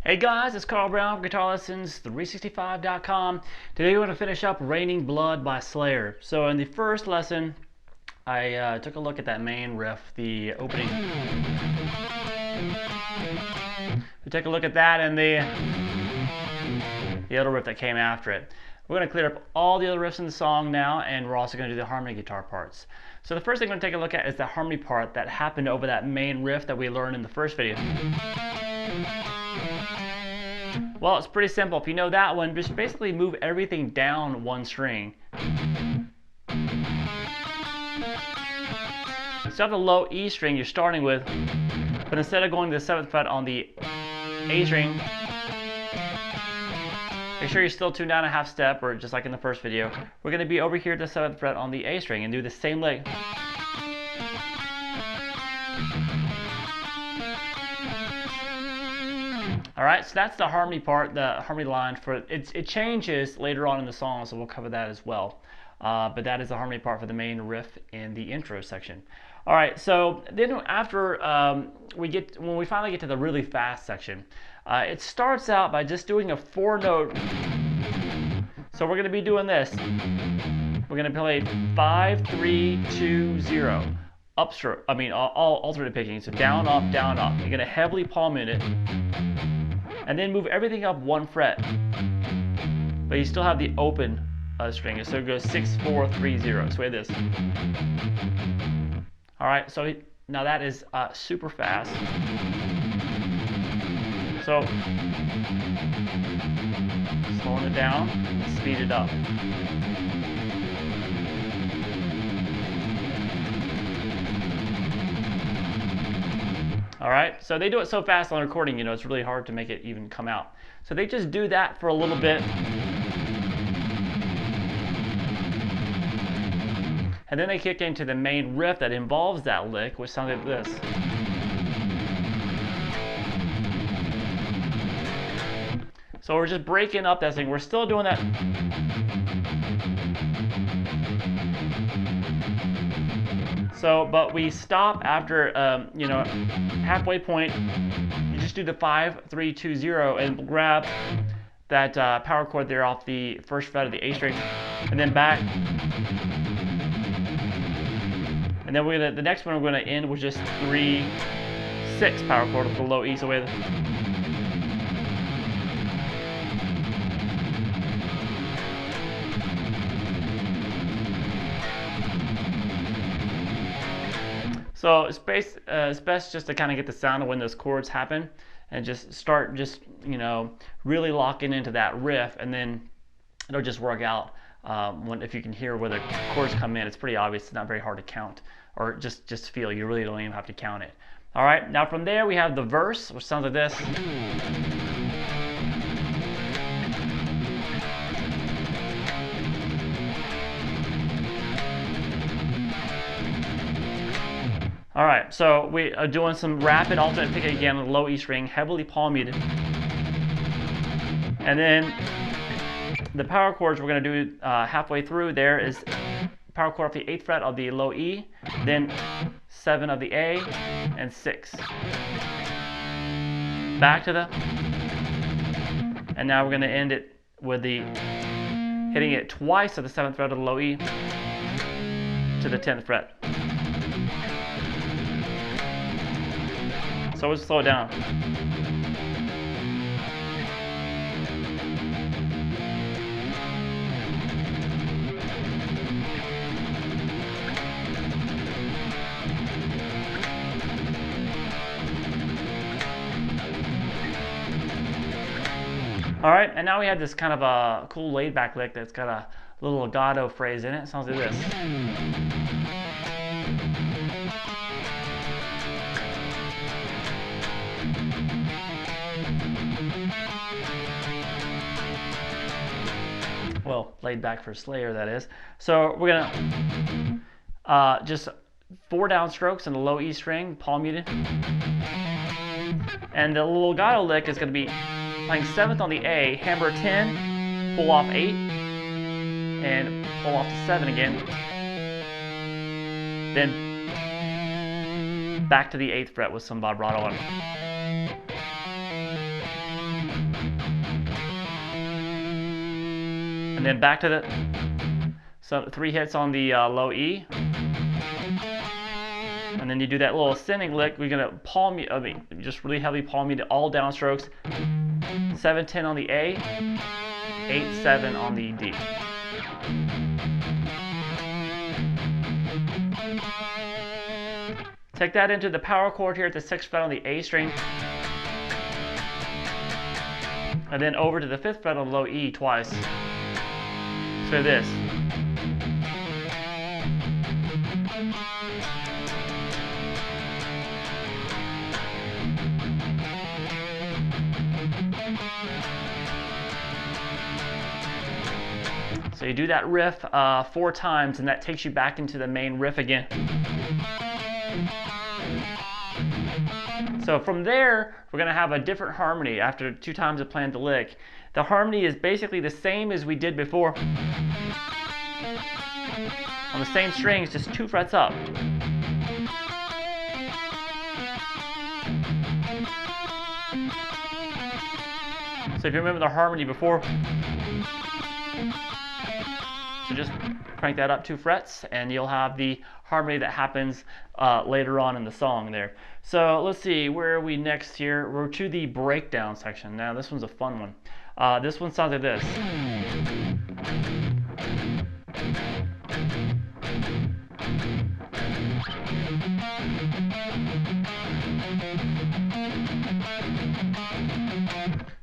Hey guys, it's Carl Brown from GuitarLessons365.com. Today we want to finish up Raining Blood by Slayer. So in the first lesson, I took a look at that main riff, the opening. We took a look at that and the other riff that came after it. We're going to clear up all the other riffs in the song now, and we're also going to do the harmony guitar parts. So the first thing we're going to take a look at is the harmony part that happened over that main riff that we learned in the first video. Well, it's pretty simple. If you know that one, just basically move everything down one string. So have the low E string you're starting with, but instead of going to the 7th fret on the A string, make sure you're still tuned down a half step, or just like in the first video. We're going to be over here at the 7th fret on the A string and do the same lick. Alright, so that's the harmony part, the harmony line for it. It changes later on in the song, so we'll cover that as well. But that is the harmony part for the main riff in the intro section. Alright, so then after when we finally get to the really fast section, it starts out by just doing a 4-note. So we're going to be doing this. We're going to play 5, 3, 2, 0. Upstroke, all alternate picking. So down, up, down, up. You're going to heavily palm in it. And then move everything up 1 fret. But you still have the open string. So it goes 6, 4, 3, 0. So we have this. Alright, so now that is super fast. So slowing it down, speed it up. Alright, so they do it so fast on recording, it's really hard to make it even come out. So they just do that for a little bit. And then they kick into the main riff that involves that lick, which sounds like this. So we're just breaking up that thing. We're still doing that. So, but we stop after, halfway point. You just do the 5, 3, 2, 0 and grab that power chord there off the 1st fret of the A string, and then back. And then the next one we're going to end with just 3, 6 power chord with the low E. So we have So it's best just to kind of get the sound of when those chords happen, and just start really locking into that riff, and then it'll just work out. If you can hear where the chords come in, it's pretty obvious. It's not very hard to count, or just feel. You really don't even have to count it. All right, now from there we have the verse, which sounds like this. Alright, so we are doing some rapid alternate picking again with low E string, heavily palm muted. And then the power chords we're going to do halfway through there is power chord off the 8th fret of the low E, then 7 of the A, and 6. Back to the, and now we're going to end it with the hitting it twice at the 7th fret of the low E to the 10th fret. So we'll slow it down. Alright, and now we have this kind of a cool laid back lick that's got a little legato phrase in it. It sounds like this. Well, laid back for Slayer, that is. So we're gonna just 4 downstrokes in the low E string, palm muted, and the little legato lick is gonna be playing 7th on the A, hammer 10, pull off 8, and pull off to 7 again. Then back to the 8th fret with some vibrato on it. and then back to the, so 3 hits on the low E, and then you do that little ascending lick. We're gonna palm, just really heavily palm it all downstrokes. 7-10 on the A, 8-7 on the D. Take that into the power chord here at the 6th fret on the A string, and then over to the 5th fret on low E twice. So this. So you do that riff 4 times, and that takes you back into the main riff again. So from there, we're going to have a different harmony after 2 times of playing the lick. The harmony is basically the same as we did before. On the same strings, just 2 frets up. So if you remember the harmony before, so just crank that up 2 frets and you'll have the harmony that happens later on in the song there. So let's see, where are we next here? We're to the breakdown section. Now this one's a fun one. This one sounds like this.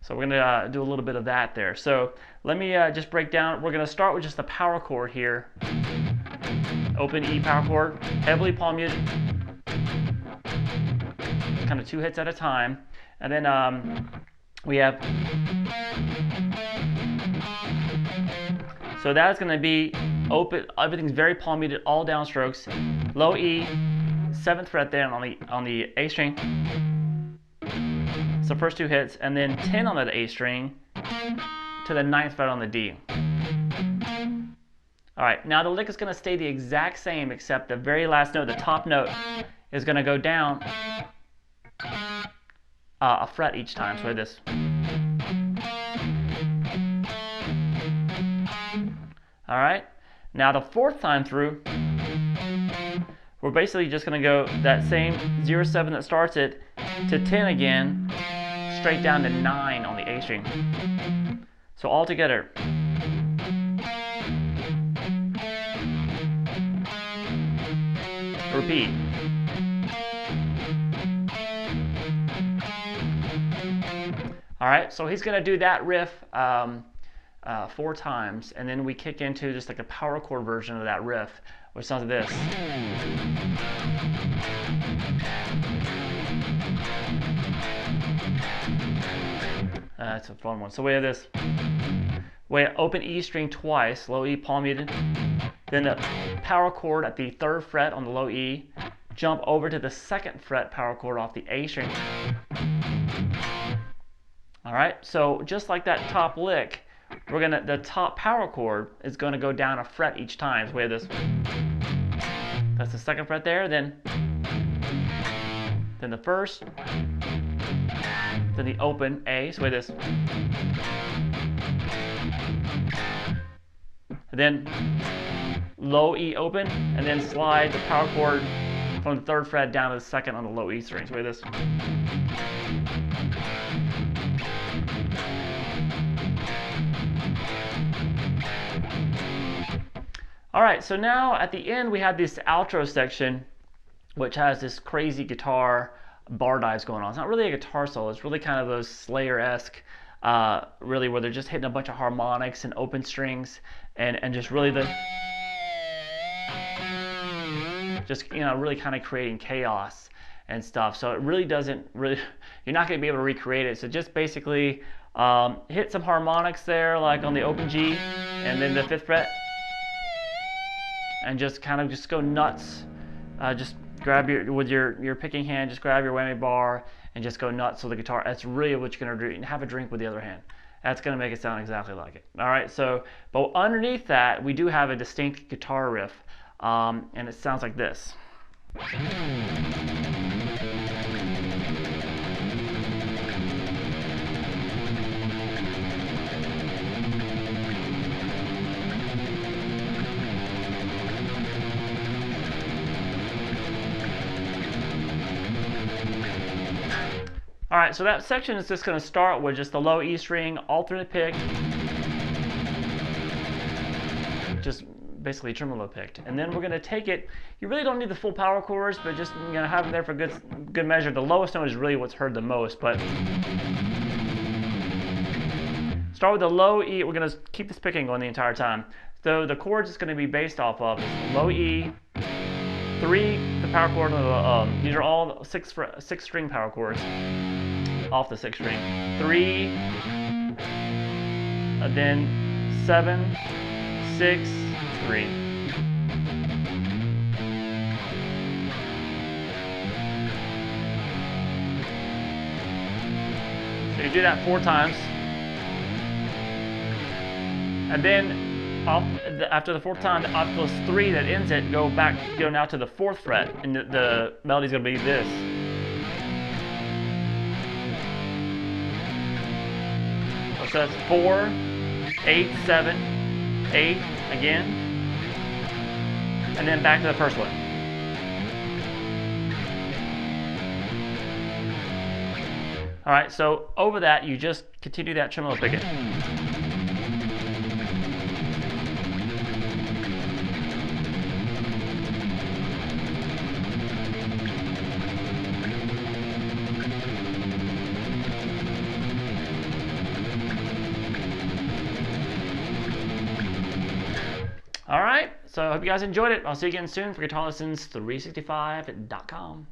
So we're going to do a little bit of that there. So let me just break down. We're going to start with just the power chord here. Open E power chord, heavily palm muted. Kind of 2 hits at a time. And then we have, so that's going to be open, everything's very palm muted, all downstrokes. Low E, 7th fret there on the A string. So first 2 hits, and then 10 on the A string to the 9th fret on the D. All right, now the lick is going to stay the exact same, except the very last note, the top note, is going to go down a fret each time. So like this. All right, now the 4th time through, we're basically just going to go that same 0-7 that starts it to 10 again, straight down to 9 on the A string. So all together. Repeat. All right, so he's going to do that riff 4 times, and then we kick into just like a power chord version of that riff, which sounds like this. That's a fun one. So we have this. We have open E string twice, low E palm muted. Then the power chord at the 3rd fret on the low E. Jump over to the 2nd fret power chord off the A string. All right. So just like that top lick, the top power chord is gonna go down a fret each time. So we have this. That's the 2nd fret there. Then the 1st. Then the open A, so with this. And then low E open, and then slide the power chord from the 3rd fret down to the 2nd on the low E string, so with this. All right, so now at the end we have this outro section, which has this crazy guitar bar dives going on. It's not really a guitar solo, it's really kind of those Slayer-esque, really where they're just hitting a bunch of harmonics and open strings and just really really kind of creating chaos and stuff. So it really doesn't you're not going to be able to recreate it. So just basically hit some harmonics there, like on the open G and then the 5th fret, and just kind of just go nuts. Just grab with your picking hand, just grab your whammy bar and just go nuts with the guitar. That's really what you're gonna do. And have a drink with the other hand. That's gonna make it sound exactly like it. All right. So, but underneath that, we do have a distinct guitar riff, and it sounds like this. All right, so that section is just going to start with just the low E string, alternate picked, just basically tremolo picked. And then we're going to take it, you really don't need the full power chords, but just have them there for good measure. The lowest note is really what's heard the most, but start with the low E. We're going to keep this picking going the entire time. So the chords it's going to be based off of is low E, 3, the power chord, these are all six string power chords off the 6th string. 3, then 7, 6, 3. So you do that 4 times. And then after the 4th time, off those 3 that ends it, go now to the 4th fret, and the melody's going to be this. So that's 4, 8, 7, 8 again, and then back to the first one. All right, so over that, you just continue that tremolo picking. All right, so I hope you guys enjoyed it. I'll see you again soon for GuitarLessons365.com.